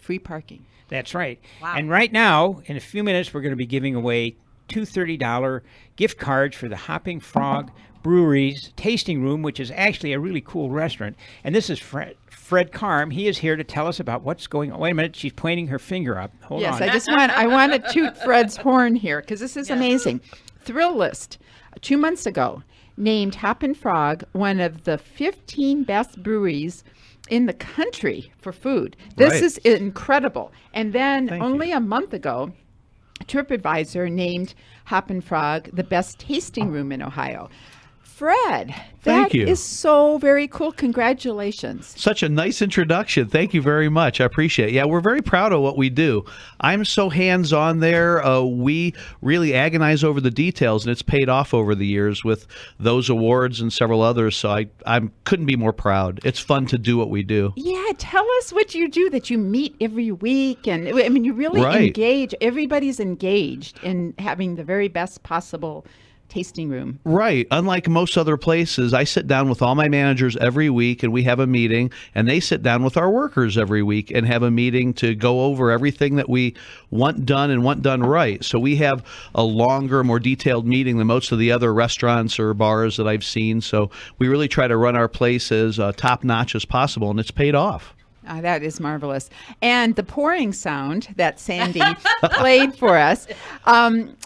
free parking. That's right. Wow. And right now, in a few minutes, we're going to be giving away two $30 gift cards for the Hopping Frog Brewery's tasting room, which is actually a really cool restaurant. And this is Fred Karm. He is here to tell us about what's going on. Wait a minute. She's pointing her finger up. Hold on. Yes, I want to toot Fred's horn here because this is amazing. Thrill List, 2 months ago, named Hoppin' Frog one of the 15 best breweries in the country for food. This is incredible. And then only a month ago, TripAdvisor named Hoppin' Frog the best tasting room in Ohio. Fred, that is so very cool. Congratulations. Such a nice introduction. Thank you very much. I appreciate it. Yeah, we're very proud of what we do. I'm so hands-on there. We really agonize over the details, and it's paid off over the years with those awards and several others, so I couldn't be more proud. It's fun to do what we do. Yeah, tell us what you do, that you meet every week, and I mean, you really engage. Everybody's engaged in having the very best possible tasting room. Right. Unlike most other places, I sit down with all my managers every week and we have a meeting, and they sit down with our workers every week and have a meeting to go over everything that we want done and want done right. So we have a longer, more detailed meeting than most of the other restaurants or bars that I've seen. So we really try to run our place as top-notch as possible, and it's paid off. That is marvelous. And the pouring sound that Sandy played for us,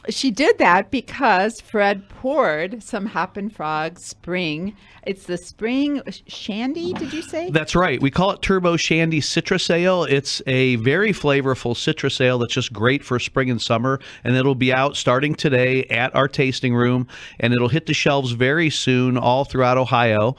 she did that because Fred poured some Hoppin' Frog Spring. It's the Spring Shandy, did you say? That's right. We call it Turbo Shandy Citrus Ale. It's a very flavorful citrus ale that's just great for spring and summer, and it'll be out starting today at our tasting room, and it'll hit the shelves very soon all throughout Ohio.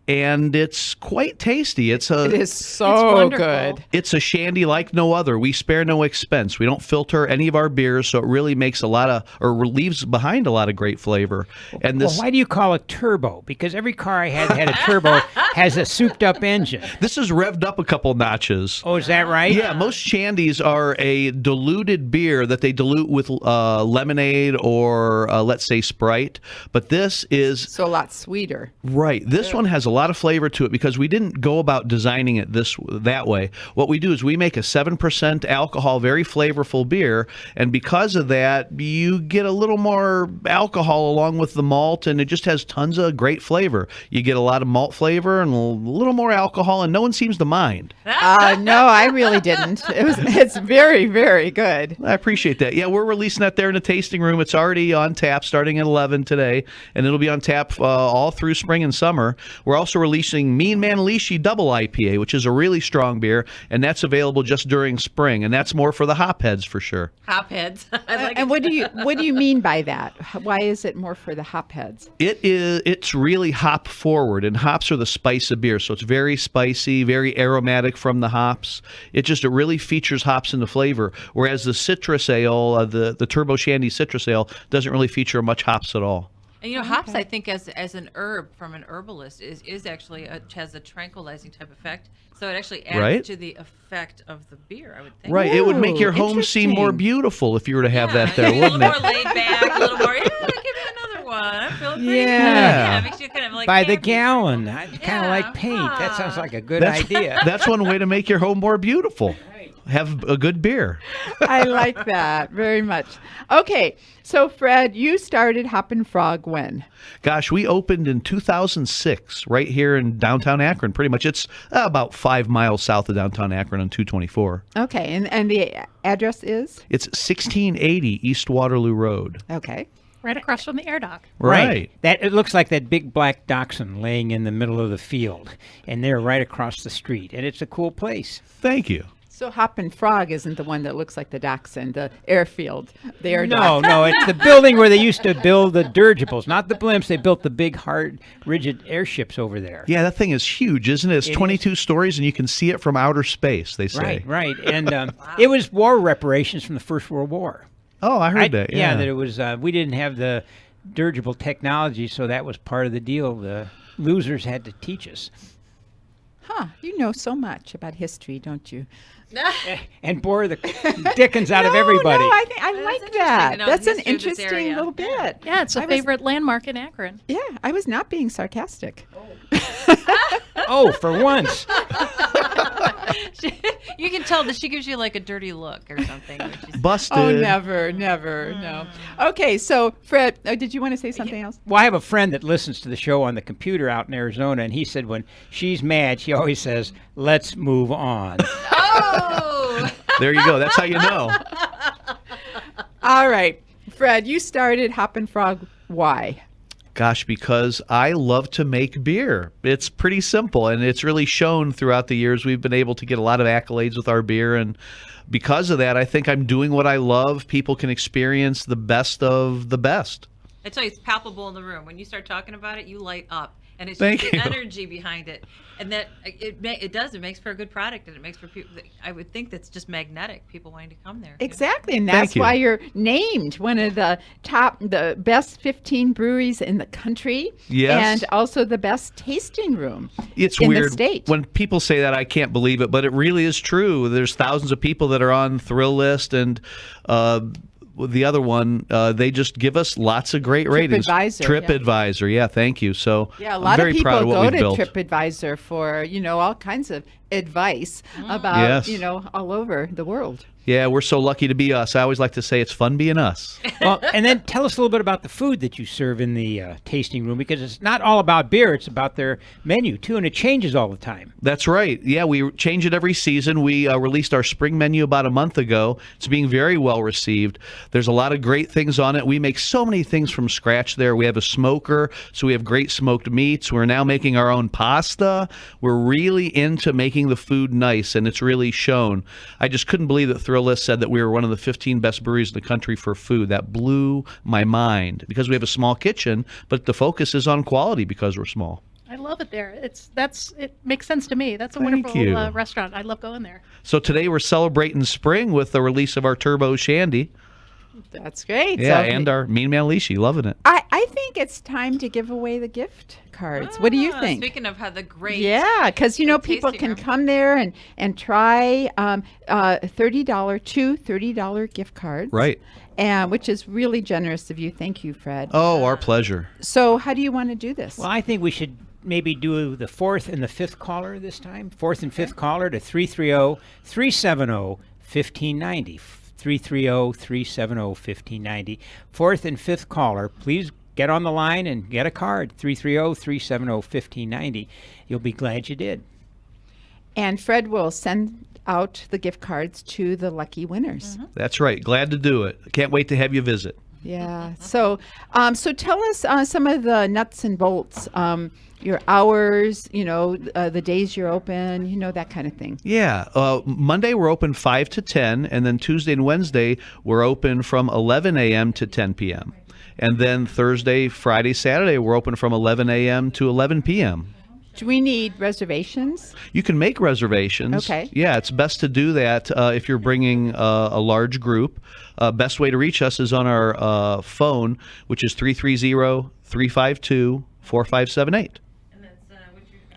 And it's quite tasty. It is so good. It's a shandy like no other. We spare no expense. We don't filter any of our beers, so it really makes leaves behind a lot of great flavor. And well, why do you call it turbo? Because every car I had a turbo has a souped-up engine. This is revved up a couple notches. Oh, is that right? Yeah, most shandies are a diluted beer that they dilute with lemonade or, let's say, Sprite. But this is... so a lot sweeter. Right. This one has a lot of flavor to it because we didn't go about designing it that way. What we do is we make a 7% alcohol, very flavorful beer, and because of that, you get a little more alcohol along with the malt, and it just has tons of great flavor. You get a lot of malt flavor and a little more alcohol, and no one seems to mind. No, I really didn't. It's very, very good. I appreciate that. Yeah, we're releasing that there in the tasting room. It's already on tap starting at 11 today, and it'll be on tap all through spring and summer. We're also releasing Mean Manalishi Double IPA, which is a really strong beer, and that's available just during spring, and that's more for the hopheads for sure. Hopheads. And what do you mean by that? Why is it more for the hopheads? It's really hop forward, and hops are the spice of beer, so it's very spicy, very aromatic from the hops. It really features hops in the flavor, whereas the citrus ale, the Turbo Shandy Citrus Ale, doesn't really feature much hops at all. And hops, I think, as an herb from an herbalist, is actually has a tranquilizing type effect. So it actually adds to the effect of the beer, I would think. Right. It would make your home seem more beautiful if you were to have that there, wouldn't it? A little more laid back, a little more, give me another one. I'm feeling pretty good. Yeah. It makes you kind of like by the gallon. Kind of like paint. That sounds like a good idea. That's one way to make your home more beautiful. Have a good beer. I like that very much. Okay, so Fred, you started Hoppin' Frog when? Gosh, we opened in 2006 right here in downtown Akron. Pretty much it's about 5 miles south of downtown Akron on 224. Okay, and the address is? It's 1680 East Waterloo Road. Okay. Right across from the air dock. Right. It looks like that big black dachshund laying in the middle of the field, and they're right across the street, and it's a cool place. Thank you. So Hoppin' Frog isn't the one that looks like the dachshund, the airfield. No, it's the building where they used to build the dirigibles, not the blimps. They built the big, hard, rigid airships over there. Yeah, that thing is huge, isn't it? It's 22 stories, and you can see it from outer space, they say. Right. And it was war reparations from the First World War. Oh, I heard that. Yeah, that it was. We didn't have the dirigible technology, so that was part of the deal. The losers had to teach us. Huh, you know so much about history, don't you? And bore the dickens out of everybody. No, I like that. That's an interesting little bit. Yeah, it's a favorite landmark in Akron. Yeah, I was not being sarcastic. Oh, for once. You can tell that she gives you like a dirty look or something. when she's- Busted. Oh, never, no. Okay, so Fred, did you want to say something else? Well, I have a friend that listens to the show on the computer out in Arizona, and he said when she's mad, she always says, "Let's move on." Oh! There you go. That's how you know. All right, Fred, you started Hoppin' Frog. Why? Gosh, because I love to make beer. It's pretty simple, and it's really shown throughout the years. We've been able to get a lot of accolades with our beer, and because of that, I think I'm doing what I love. People can experience the best of the best. I tell you, it's palpable in the room. When you start talking about it, you light up. And it's Thank just the you. energy behind it. And that it makes for a good product, and it makes for people. I would think that's just magnetic, people wanting to come there. Exactly, and Thank that's you. why you're named one of the best 15 breweries in the country, Yes. and also the best tasting room It's in weird the state. when people say that. I can't believe it, but it really is true. There's thousands of people that are on Thrill List and the other one. They just give us lots of great ratings. TripAdvisor, TripAdvisor, yeah, thank you. So Yeah, a I'm lot very of people proud of what go we've to built. TripAdvisor for, all kinds of advice about, Yes. all over the world. Yeah, we're so lucky to be us. I always like to say it's fun being us. Well, and then tell us a little bit about the food that you serve in the tasting room, because it's not all about beer; it's about their menu too, and it changes all the time. That's right. Yeah, we change it every season. We released our spring menu about a month ago. It's being very well received. There's a lot of great things on it. We make so many things from scratch there. We have a smoker, so we have great smoked meats. We're now making our own pasta. We're really into making the food nice, and it's really shown. I just couldn't believe that Thrill List said that we were one of the 15 best breweries in the country for food. That blew my mind because we have a small kitchen, but the focus is on quality because we're small. I love it there. It makes sense to me. That's a Thank wonderful you. restaurant. I love going there. So today we're celebrating spring with the release of our Turbo Shandy. That's great. Yeah, So and our Mean Man Leashy, loving it. I think it's time to give away the gift cards. What do you think? Speaking of how the great. Yeah, because people tasting can room. come there and try $30 gift cards. Right. And which is really generous of you. Thank you, Fred. Oh, our pleasure. So how do you want to do this? Well, I think we should maybe do the fourth and the fifth caller this time. Fourth and fifth caller to 330-370-1590. 330-370-1590. Fourth and fifth caller, please get on the line and get a card. 330-370-1590. You'll be glad you did. And Fred will send out the gift cards to the lucky winners. That's right. Glad to do it. Can't wait to have you visit. Yeah. So tell us some of the nuts and bolts. Your hours, the days you're open, that kind of thing. Yeah. Monday we're open 5 to 10, and then Tuesday and Wednesday we're open from 11 a.m. to 10 p.m. And then Thursday, Friday, Saturday we're open from 11 a.m. to 11 p.m. Do we need reservations? You can make reservations. Okay. Yeah, it's best to do that if you're bringing a large group. Best way to reach us is on our phone, which is 330-352-4578.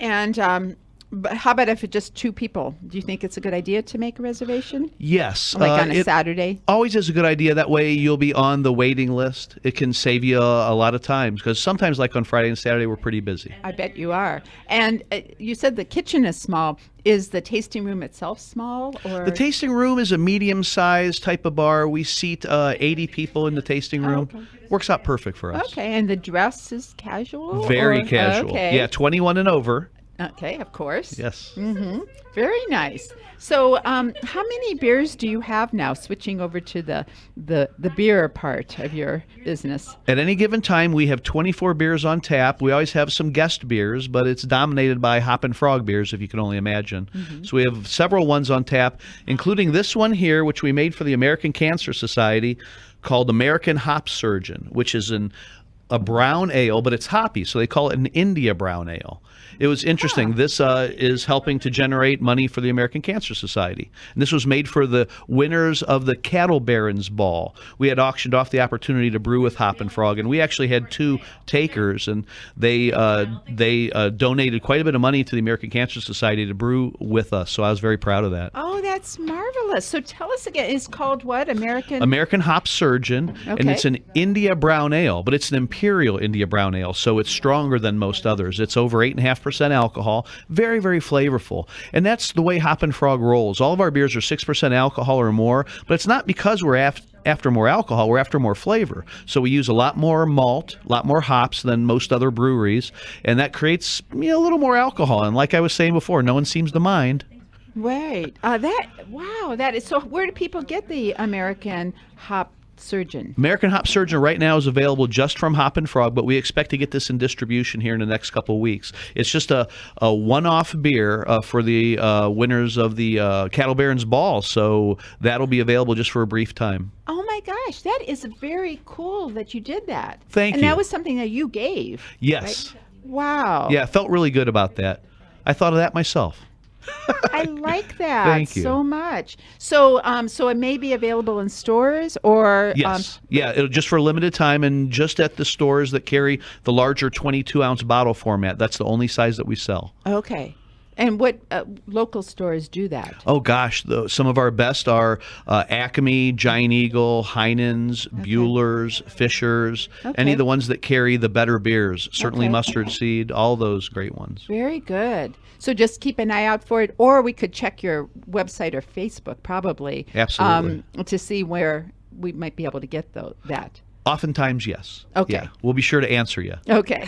And but how about if it's just two people? Do you think it's a good idea to make a reservation? Yes. Like on a it Saturday? always is a good idea. That way you'll be on the waiting list. It can save you a lot of times because sometimes like on Friday and Saturday we're pretty busy. I bet you are. And you said the kitchen is small. Is the tasting room itself small? Or The tasting room is a medium-sized type of bar. We seat 80 people in the tasting room. okay. Works out perfect for us. Okay, and the dress is casual? Very or- casual. Okay. Yeah, 21 and over. Okay, of course. Yes. Very nice. So, how many beers do you have now? Switching over to the beer part of your business. At any given time, we have 24 beers on tap. We always have some guest beers, but it's dominated by Hoppin' Frog beers, if you can only imagine. So we have several ones on tap, including this one here, which we made for the American Cancer Society, called American Hop Surgeon, which is a brown ale, but it's hoppy, so they call it an India brown ale. It was interesting. This is helping to generate money for the American Cancer Society. And this was made for the winners of the Cattle Barons Ball. We had auctioned off the opportunity to brew with Hoppin' Frog, and we actually had 2 takers, and they donated quite a bit of money to the American Cancer Society to brew with us. So I was very proud of that. Oh, that's marvelous. So tell us again. It's called what? American Hop Surgeon, and Okay. it's an India brown ale, but it's an Imperial India Brown Ale, so it's stronger than most others. It's over 8.5% alcohol, very, very flavorful. And that's the way Hoppin' Frog rolls. All of our beers are 6% alcohol or more, but it's not because we're after more alcohol, we're after more flavor. So we use a lot more malt, a lot more hops than most other breweries, and that creates a little more alcohol. And like I was saying before, no one seems to mind. Right. That is so. Where do people get the American Hop Surgeon? American Hop Surgeon right now is available just from Hoppin' Frog, but we expect to get this in distribution here in the next couple of weeks. It's just a one-off beer for the winners of the Cattle Barons Ball, so that'll be available just for a brief time. Oh my gosh, that is very cool that you did that. Thank and you. that was something that you gave. Yes. Right? Wow. Yeah, I felt really good about that. I thought of that myself. I like that Thank you. so much. So, so it may be available in stores or Yes. It'll just for a limited time and just at the stores that carry the larger 22-ounce bottle format. That's the only size that we sell. Okay. And what local stores do that? Oh gosh, some of our best are Acme, Giant Eagle, Heinen's, Bueller's, Fisher's, any of the ones that carry the better beers. Certainly Mustard Seed, all those great ones. Very good. So just keep an eye out for it, or we could check your website or Facebook probably. Absolutely. To see where we might be able to get that. Oftentimes, yes. Okay. Yeah, we'll be sure to answer you. Okay.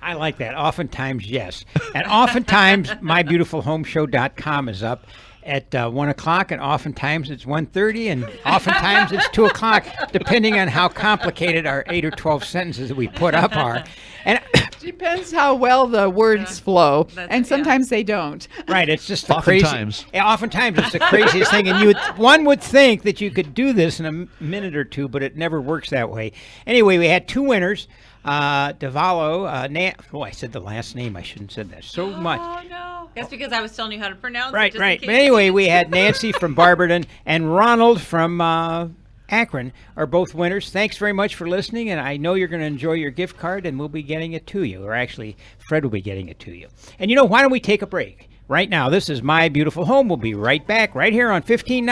I like that. Oftentimes, yes. And oftentimes, mybeautifulhomeshow.com is up at 1 o'clock, and oftentimes it's 1:30, and oftentimes it's 2 o'clock, depending on how complicated our 8 or 12 sentences that we put up are. And Depends how well the words flow, and sometimes they don't. right, it's just the Oftentimes. Oftentimes it's the craziest thing, and one would think that you could do this in a minute or two, but it never works that way. Anyway, we had two winners. Davalo, I said the last name. I shouldn't have said that so much. Oh no, that's because I was telling you how to pronounce it. Right, just in right. case But you anyway, didn't. we had Nancy from Barberton and Ronald from Akron are both winners. Thanks very much for listening, and I know you're going to enjoy your gift card, and we'll be getting it to you. Or actually, Fred will be getting it to you. And why don't we take a break? Right now, this is My Beautiful Home. We'll be right back right here on 1590.